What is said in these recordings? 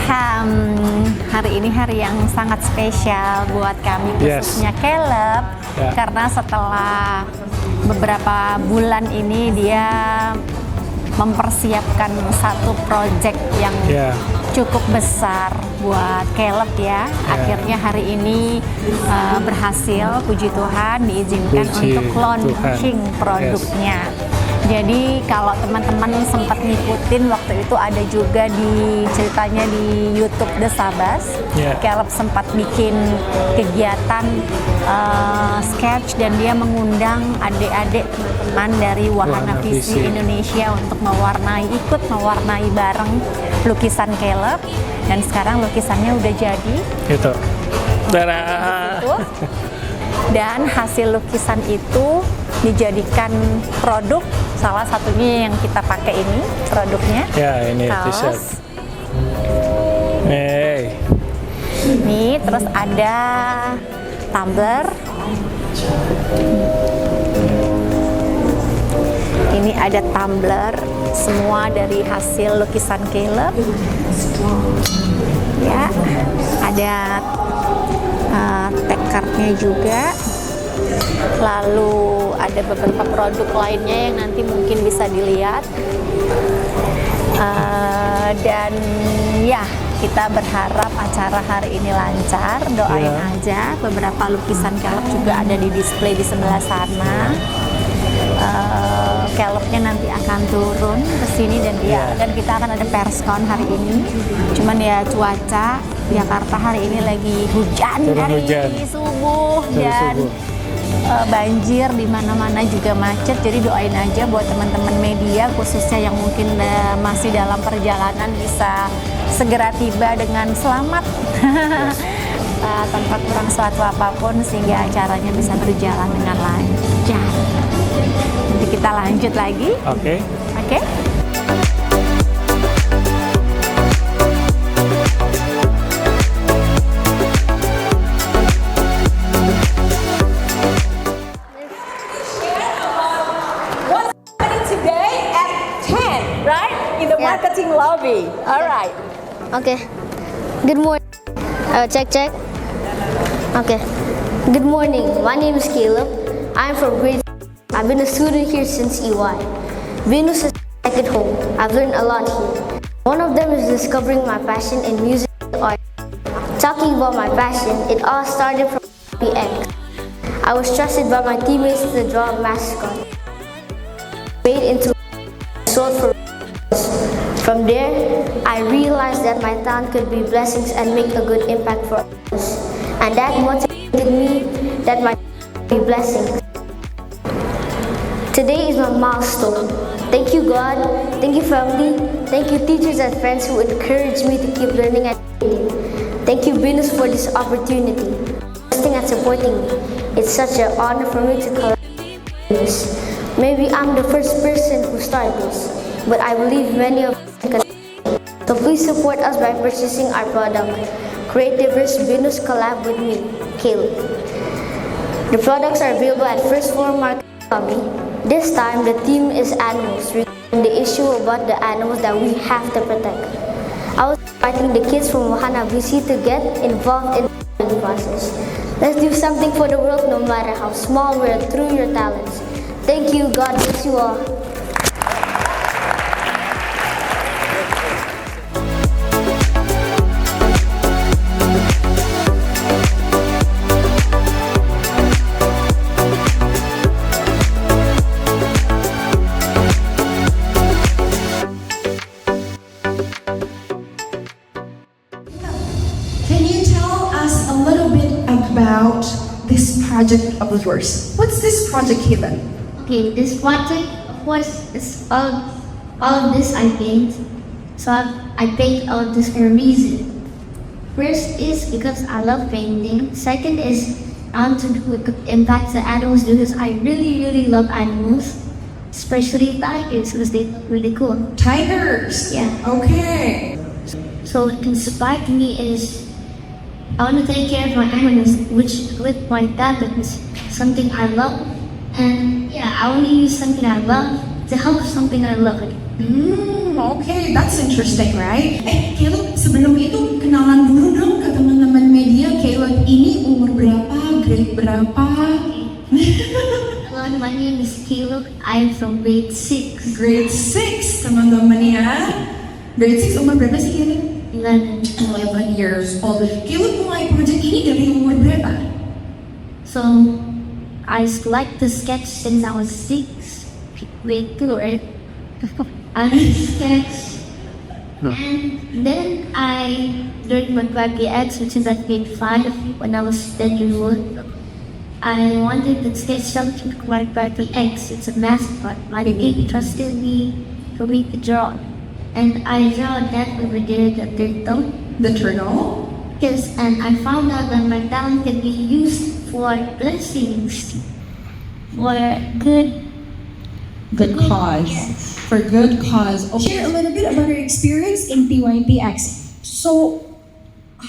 Hari ini hari yang sangat spesial buat kami, khususnya Caleb, karena setelah beberapa bulan ini dia mempersiapkan satu project yang cukup besar buat Caleb ya. Akhirnya hari ini berhasil, puji Tuhan, diizinkan untuk launching produknya. Jadi kalau teman-teman sempat ngikutin waktu itu ada juga di ceritanya di YouTube The Sabas, Caleb sempat bikin kegiatan sketch dan dia mengundang adik-adik teman-teman dari Wahana Visi Indonesia untuk ikut mewarnai bareng lukisan Caleb, dan sekarang lukisannya udah jadi. Itu. Dan hasil lukisan itu dijadikan produk, salah satunya yang kita pakai ini produknya. Ya, ini t-shirt. Nih, terus ada tumbler. Ini ada tumbler, semua dari hasil lukisan Caleb. Ya, ada tag cardnya juga. Lalu ada beberapa produk lainnya yang nanti mungkin bisa dilihat. Dan ya, kita berharap acara hari ini lancar. Doain aja. Beberapa lukisan Caleb juga ada di display di sebelah sana. Calebnya nanti akan turun ke sini dan kita akan ada perskon hari ini. Cuman ya cuaca Jakarta hari ini lagi hujan dari subuh dan banjir di mana-mana juga macet. Jadi doain aja buat teman-teman media khususnya yang mungkin masih dalam perjalanan bisa segera tiba dengan selamat tanpa kurang suatu apapun sehingga acaranya bisa berjalan dengan lancar. Nanti kita lanjut lagi. Oke. Marketing lobby. All right. Okay. Good morning. Check. Okay. Good morning. My name is Caleb. I'm from grade. I've been a student here since EY. Venus is my second home. I've learned a lot here. One of them is discovering my passion in music and art. Talking about my passion, it all started from PX. I was trusted by my teammates to draw a mascot. Made into sold for. From there, I realized that my talent could be blessings and make a good impact for others. And that motivated me that my be blessings. Today is my milestone. Thank you God, thank you family, thank you teachers and friends who encourage me to keep learning and creating. Thank you Venus for this opportunity, trusting and supporting me. It's such an honor for me to collaborate with this. Maybe I'm the first person who started this, but I believe many of you. So please support us by purchasing our product. Creativerse Venus collab with me, Caleb. The products are available at First Floor Market Lobby. This time the theme is animals, regarding the issue about the animals that we have to protect. I was inviting the kids from Wahana VC to get involved in the process. Let's do something for the world no matter how small we are through your talents. Thank you, God bless you all. About this project of yours. What's this project, Caleb? Okay, this project, of course, is all of this I paint. So I paint all of this for a reason. First is because I love painting. Second is I want to impact the animals because I really love animals, especially tigers because they look really cool. Tigers? Yeah. Okay. So what inspired me is I want to take care of my animals, which with my tablet is something I love. And yeah, I want to use something I love to help something I love. Okay, that's interesting, right? Caleb, sebelum itu kenalan dulu dong ke teman-teman media. Caleb ini umur berapa, grade berapa? Hello, my name is Caleb. I'm from grade 6. Grade 6, teman-teman ya. Grade 6 umur berapa sih Caleb? 11 years old. Caleb mulai project ini dari umur berapa? So, I like to sketch since I was 6. Grade 2, right? I sketch. And then I learned YPX, which is at grade 5 when I was 10 years old. I wanted to sketch something like YPX. It's a mascot. My baby trusted me for me to draw. And I draw that over there, the turtle. The turtle? Yes, and I found out that my talent can be used for blessings, for good cause. Yes. For good cause. Okay. Share a little bit about your experience in PYPX. So,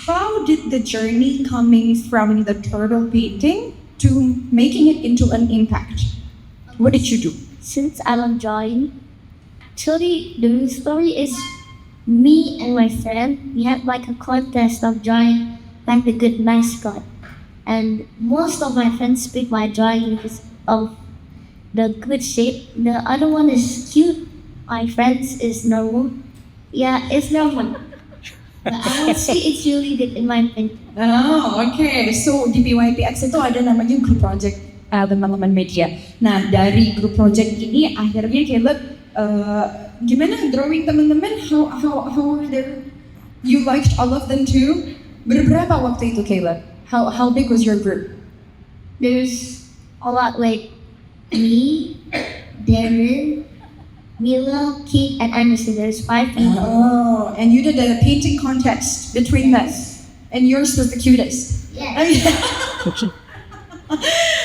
how did the journey coming from the turtle painting to making it into an impact? What did you do? Since I love drawing, actually the story is me and my friend, we had like a contest of drawing like the good mascot. And most of my friends pick my drawing because of the good shape. The other one is cute. My friends is normal. Yeah, it's normal. But I would say it's really good in my opinion. Oh, okay. So di PYPX itu ada namanya group project teman-teman media. Nah, dari group project ini akhirnya Caleb gimana drawing teman-teman? How are there? You liked all of them too? Berapa waktu itu Caleb? How big was your group? There's a lot like me, Darren, Mila, Kate, and Anderson. There's 5 people. Oh, and you did a painting contest between them, and yours was the cutest. Yes.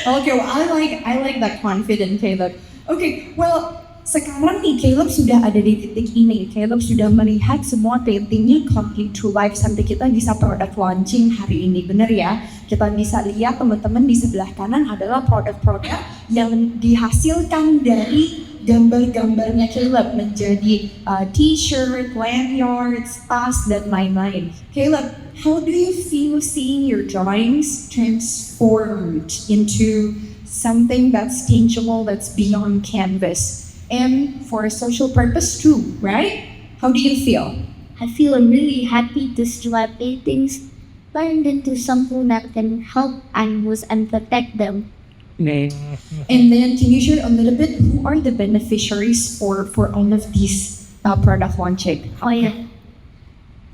Okay, well I like that confident Caleb. Okay, well sekarang nih Caleb sudah ada di titik ini. Caleb sudah melihat semua paintingnya come into life sampai kita bisa product launching hari ini, bener ya? Kita bisa lihat teman-teman di sebelah kanan adalah produk-produk yang dihasilkan dari gambar-gambarnya Caleb menjadi t-shirt, lanyards, tas, dan lain-lain. Caleb, how do you feel seeing your drawings transformed into something that's tangible, that's beyond canvas? And for a social purpose too, right? How do you feel? I feel really happy to see my paintings turned into something that can help animals and protect them. And then can you share a little bit who are the beneficiaries for all of these product launching? Oh yeah.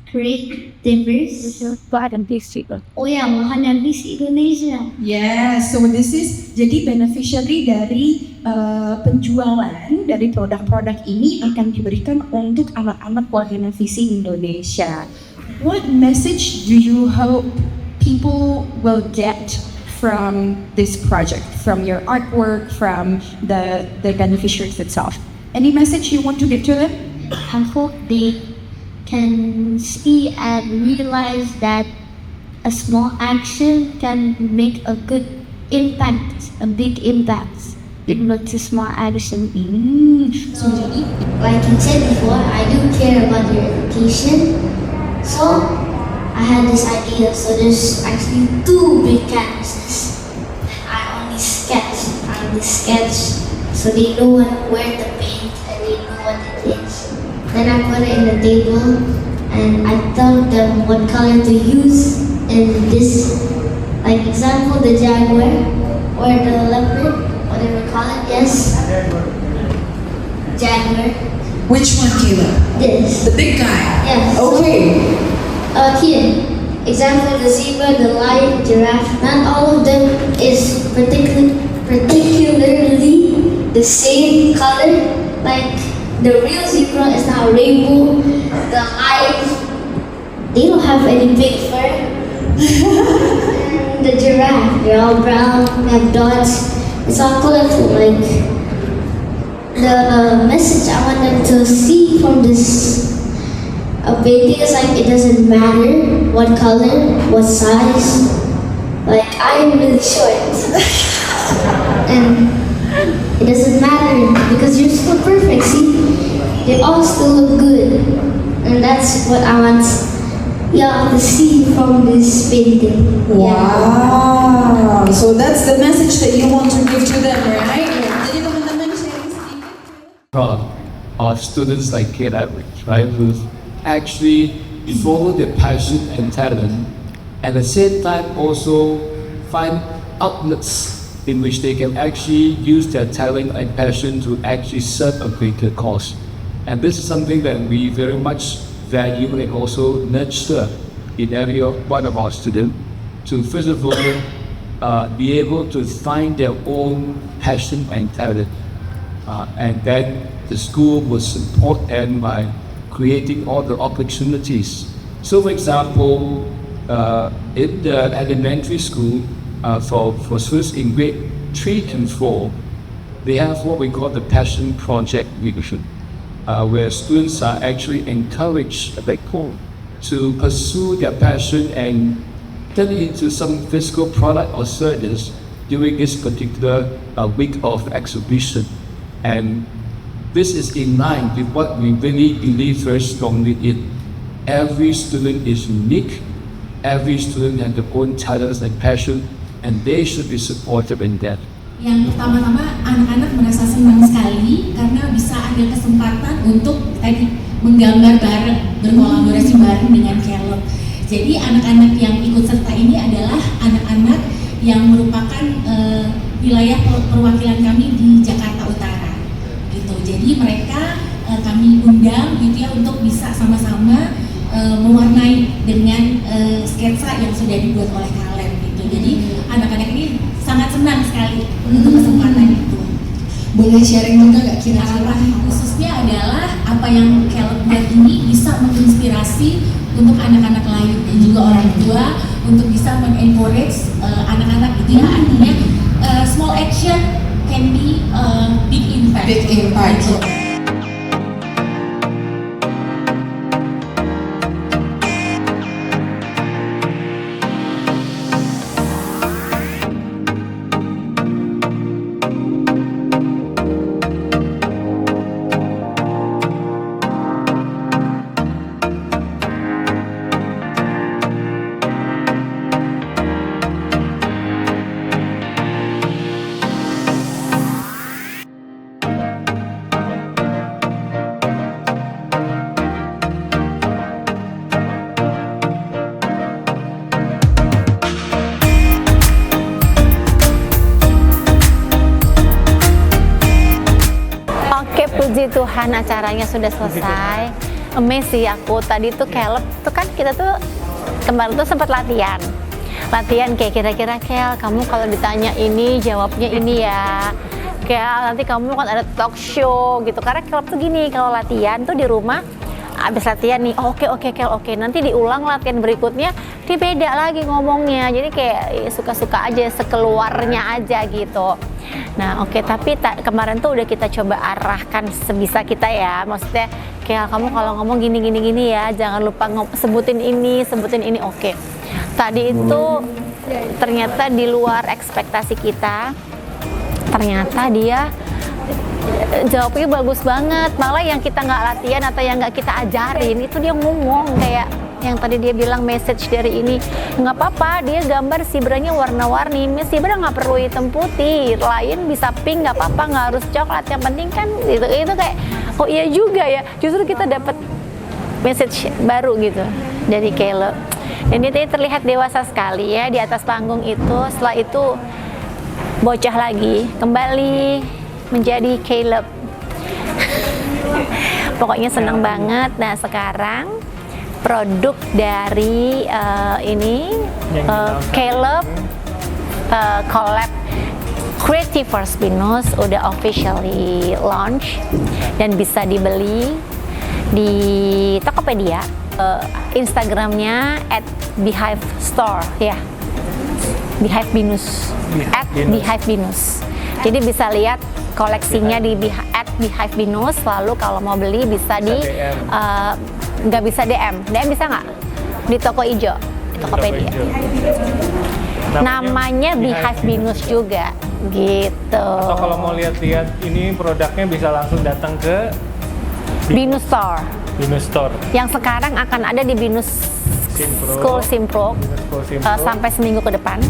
Creativers. Oh yeah, Mahanabis Indonesia. Yes, so this is jadi beneficiary dari penjualan dari produk-produk ini akan diberikan untuk anak-anak warga visi Indonesia. What message do you hope people will get from this project, from your artwork, from the beneficiaries itself? Any message you want to give to them? I hope they can see and realize that a small action can make a good impact, a big impact. Not a small action. So jadi, Like I said before, I do care about your education. So I had this idea. So there's actually 2 big canvases. I only sketch. So they know where to paint and they know what it is. Then I put it in the table and I tell them what color to use in this, like example, the jaguar or the leopard, whatever call it. Yes. Jaguar. which one, Caleb? This. The big guy. Yes. Okay. Here, example, the zebra, the lion, giraffe. Not all of them is particularly the same color. Like the real zebra is now rainbow. The lion, they don't have any big fur. And the giraffe, they're all brown, have dots. It's all colorful. Like the message I want them to see from this painting is like it doesn't matter what color, what size. Like I am really short, and it doesn't matter because you're so perfect. See, they all still look good. And that's what I want y'all to see from this painting. Wow. So that's the message that you want to give to them, right? Jadi teman-teman sharing sedikit. Proud of students like Caleb, right, who actually follow their passion and talent, at the same time also find outlets in which they can actually use their talent and passion to actually serve a greater cause. And this is something that we very much value and also nurture in every one of our students to first of all be able to find their own passion and talent. And then the school will support them by creating all the opportunities. So for example, in the elementary school, for students in grade 3 to 4, they have what we call the Passion Project Leadership, where students are actually encouraged to pursue their passion and turn it into some physical product or service during this particular week of exhibition. And this is in line with what we really believe very strongly in. Every student is unique, every student has their own talents and passion, and they should be supported in that. Yang pertama-tama anak-anak merasa senang sekali karena bisa ada kesempatan untuk tadi menggambar bareng, berkolaborasi bareng dengan Caleb. Jadi anak-anak yang ikut serta ini adalah anak-anak yang merupakan wilayah perwakilan kami di Jakarta Utara, gitu. Jadi mereka kami undang gitu ya untuk bisa sama-sama mewarnai dengan sketsa yang sudah dibuat oleh Caleb gitu. Jadi anak-anak ini sangat senang sekali untuk kesempatan itu. Boleh sharing juga nggak kira-kira? Khususnya adalah apa yang Caleb buat ini bisa menginspirasi untuk anak-anak lain dan juga orang tua untuk bisa mengencourage anak-anak itu ya, artinya small action can be big impact. Big impact. Gitu. Puji Tuhan acaranya sudah selesai. Amazed sih aku tadi tuh Caleb tuh kan kita tuh kemarin tuh sempat latihan kayak kira-kira Kel kamu kalau ditanya ini jawabnya ini ya, Kel nanti kamu kan ada talk show gitu. Karena Caleb tuh gini kalau latihan tuh di rumah abis latihan nih oke Kel oke nanti diulang latihan berikutnya dia beda lagi ngomongnya, jadi kayak suka-suka aja sekeluarnya aja gitu. Nah oke, tapi kemarin tuh udah kita coba arahkan sebisa kita ya, maksudnya kayak kamu kalau ngomong gini ya jangan lupa sebutin ini oke. Tadi itu ternyata di luar ekspektasi kita, ternyata dia jawabnya bagus banget, malah yang kita nggak latihan atau yang nggak kita ajarin itu dia ngomong kayak yang tadi dia bilang message dari ini nggak apa-apa, dia gambar sibranya warna-warni, sibra nggak perlu hitam putih, lain bisa pink nggak apa-apa, nggak harus coklat, yang penting kan itu kayak oh iya juga ya, justru kita dapat message baru gitu dari Caleb dan dia terlihat dewasa sekali ya di atas panggung itu. Setelah itu bocah lagi kembali menjadi Caleb. Pokoknya senang banget. Nah sekarang produk dari Caleb collab Creative Force Binus udah officially launch dan bisa dibeli di Tokopedia, Instagramnya @beehive_store ya, Beehive_Binus, @beehive_Binus. Jadi bisa lihat koleksinya di @beehive_binus. Lalu kalau mau beli bisa di nggak bisa DM bisa nggak di toko ijo, di Tokopedia. Namanya Beehive_Binus juga gitu. Atau kalau mau lihat-lihat ini produknya bisa langsung datang ke Binus Store Binus Store. yang sekarang akan ada di Binus School Simpruk Binus School Simpruk. sampai seminggu ke depan.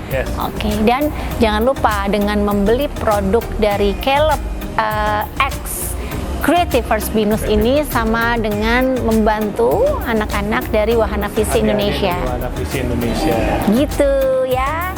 Yes. Oke, dan jangan lupa dengan membeli produk dari Caleb X Creativers Binus ini sama dengan membantu anak-anak dari Wahana Visi Indonesia. Wahana Visi Indonesia. Gitu ya.